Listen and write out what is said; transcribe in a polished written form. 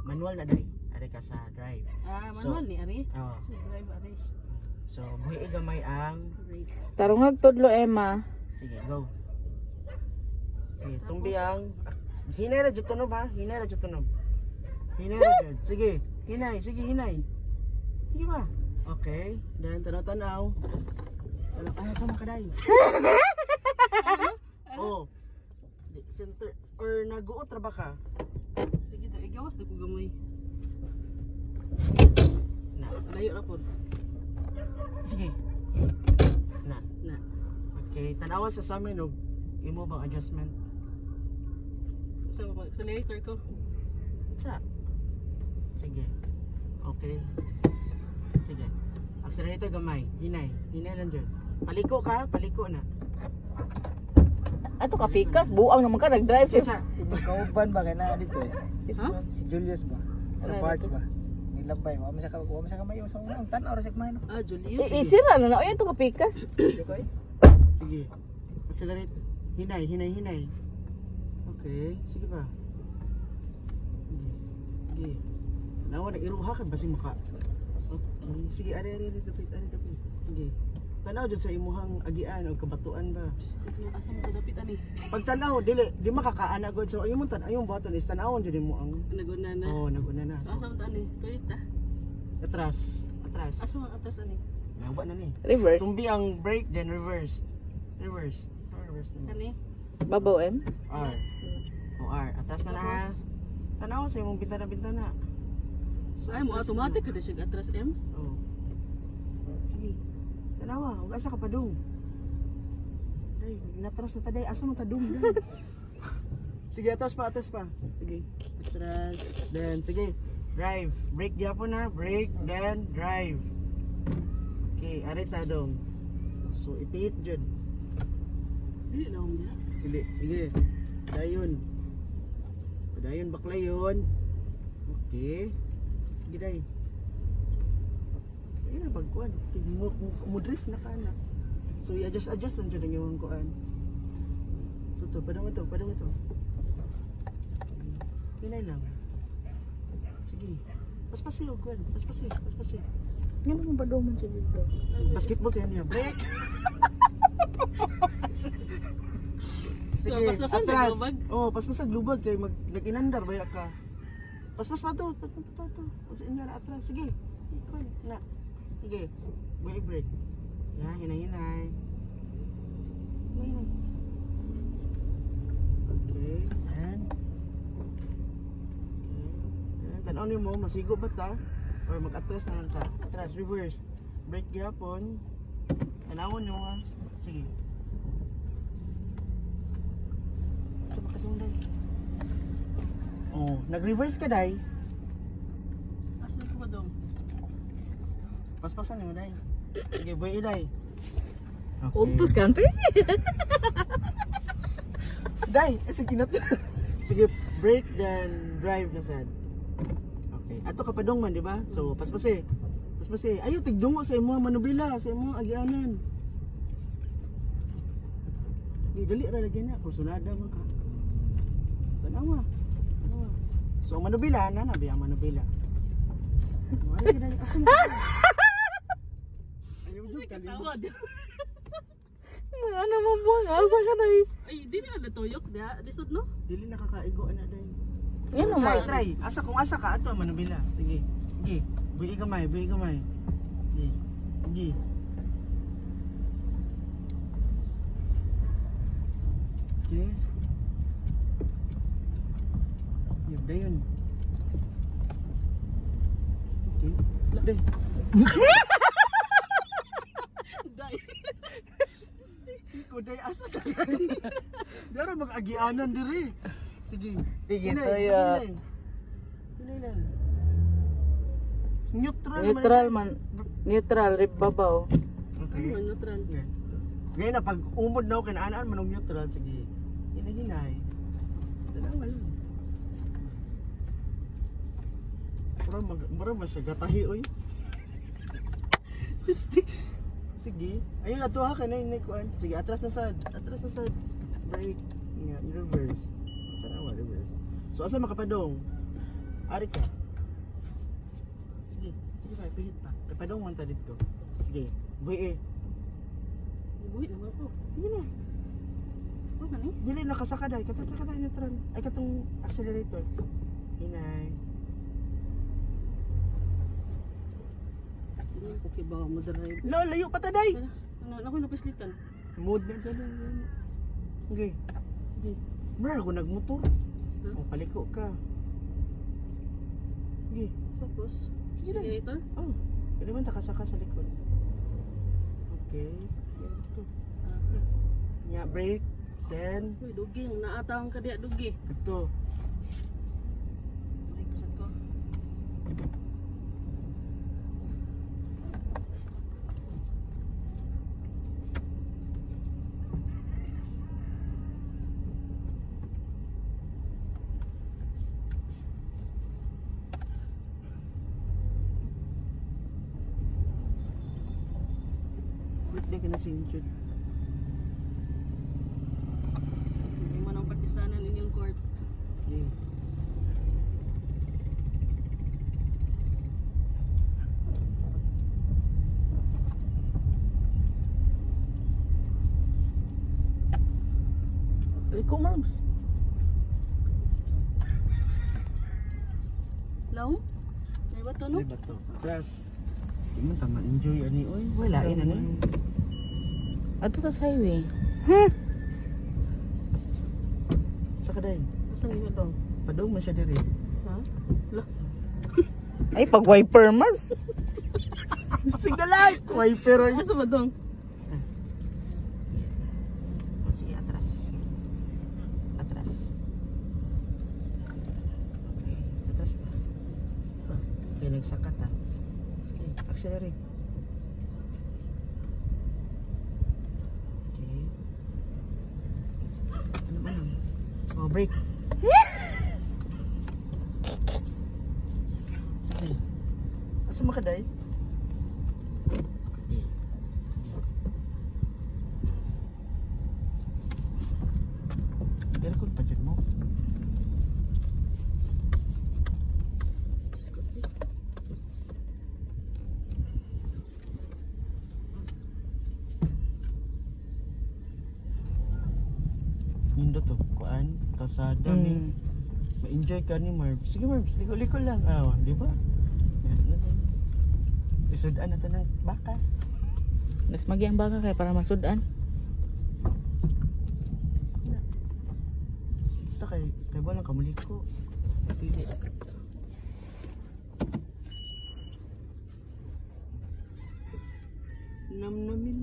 manual na day. Ari ka sa drive. Manual ni Ari. Oh. So drive Ari. So buhi gamay ang Brake. Tarungag tudlo Emma. sige, go. Sige, tumbi ang hinay ra jud tunog ha. Hinay ra jud tunog. Hinay ra jud. Sige, hinay, sige hinay. Sige ba? Okay, then tanaw-tanaw. Ano sa mga kaday? Oh. Center or naguot ra ba ka? Sige to, igawas na ko gamay. Na. Layo ra pod. Sige. Na. Na. Okay, tanawa sa amin og imo bang adjustment? So accelerator ko. Sa. Sige. Okay. Sige. Accelerator gamay. Hinay. Hinay lang dyan. Paliko ka. Paliko na. Ato ka pikas, buang naman ka nag-drive siya. Sa. Kauban ba kaya na dito eh? Ha? Si Julius ba? Sa Ano parts ito? ba? Nilabay, wala siya kamayo sa unang tanaw ra siya kumain. Julius. Isira na na. Ay, ato ka pikas. Okay? Sige. Accelerate. Hinay. Hinay. Hinay. Okay. Sige pa. Sige. Sige. Nawa na iruha ka basi maka. Okay. Sige. Ari. Dapit. Dapit. Sige. Tanaw dyan sa imuhang agian o kabatuan ba? Asa mo kadapit ani? Pag tanaw, di makakaana god. So ayun mo ayong baton is tanawon dyan mo ang Naguna na. naguna na. So, Asa mo ani? Toyota. atras. Asa mo atas ani? Nawa na ni. Reverse. Tumbi ang brake then reverse. Reverse. Reverse na. Ani? Babaw M. R. O R. Atras na na ha. Tanaw sa imong bintana. So, Ay mo atras automatic na. kada siya atras M. Oh. Sige. Tanawa, huwag asa ka pa dong. Day, natras na taday. Asa mo ta dong? Day. Sige, atras pa. Sige. Atras. Then, sige. Drive. Brake gyapon na. Brake, then drive. Okay, ari ta dong. So, ipihit jud. Dili na mo niya. Dili, sige. Dayon. Dayon baklayon. Okay. Sige day. Ayun na pagkuhan. Mo drift na ka na. So i-adjust lang dyan ang yung kuhan. So to, padang ito. Hinay lang. Sige. Paspasi o kuhan. Paspasi. Yan naman ba daw man siya dito? Basketball tayo niya. Break! Sige, paspasan sa atras. lubag? Oo, paspasan lubag kay nag-inandar baya ka. Paspas pa to. Usa na atras. Sige. Ikon na. Sige. Break. Ya, hinay. Hinay. Okay, and tanaw niyo mo masigo ba ta? Or mag-atras na lang ta. Atras, reverse. Brake gyapon. Tanawon niyo ha. Sige. Sa makadong day. Oh, nag-reverse ka day. Asa ko ba dong? Paspasan niyo day. Sige, buhay day. Uptos country. Day, sige kinat. Sige, brake then drive na sad. Okay. Ato ka padong man, di ba? So, paspase. Ayo tigdungo sa imong manubila, sa imong agianan. Di dali ra lagi na kursunada man ka. Tanawa. So, manubila na nabi ang manubila. Wala ka dali asan. Ayaw jud ka Tawad. Ano mo buang? Alba ka na Ay, dili man natuyok da. Lisod no? Dili nakakaigo ana day. Yan naman. Try. Kung asa ka ato manubila. Sige. Buhi gamay. Sige. Okay. Yun, dayon. Okay. Day. Day. Ko day asa tanan. Daro mag-agianan diri. Sige. Sige, Hinay, tayo. hinay lang. Neutral Neutral, rib babaw. Okay. Ano neutral? Ngayon na pag umod na ako kinaanaan manong neutral, sige. Hinay-hinay. Tanawa lang. Mura siya gatahi oy. Sige. Ayun ato ha kanay nay kuan. Sige, atras na sad. Brake. Nga, reverse. Tanawa reverse. So asa makapadong? Ari ka. Sige, sige pa, pihit pa. Kapadong man ta dito. Sige, buhi eh. Buhi naman ko. Sige na. Ano ka ni? Dili nakasaka dai. Katong neutral. Ay katong accelerator. Inay. Hindi ko kibaw mo drive. Lo, layo pa ta dai. Ano ako napislitan. Mood na dyan. Okay. Sige. Mer, ako nagmotor. Huh? O, paliko ka. Sige. Tapos, Sige na. sige ito. Oh, pwede man takasaka sa likod. Okay. Yan ito. Nya, brake. Then, Uy, dugi. Naatang ka diya, dugi. ito. Ay, kasad ko. Hindi ka na sinjud. Hindi man ang patisanan inyong court. Okay. Liko, Marbs. Laong? May bato no? Ano ba to? Tapos, di man tama enjoy ani. Uy, wala na ni. Ato ta sa highway. Saka day. Saan nga daw? Padong man siya diri. Ha? Ay, pag wiper, Marbs. Sing the light! Wiper ay. Asa ba dong? O, sige, atras. Atras. Okay, atras pa. Okay, nagsakat ha. Sige, accelerate. Okay. Ano ba lang? Oh, brake. Okay. Asa makaday? Okay. Aircon pa dyan mo. Nindo to, kuan, kalsada Mm. ma-enjoy ka ni Marv. Sige Marv, liko-liko lang. Ah, di ba? Yan, natin. Isudan natin ng baka. Mas magi ang baka kay para masudan. Basta kay walang kamuliko. Pilis ka. Namnamin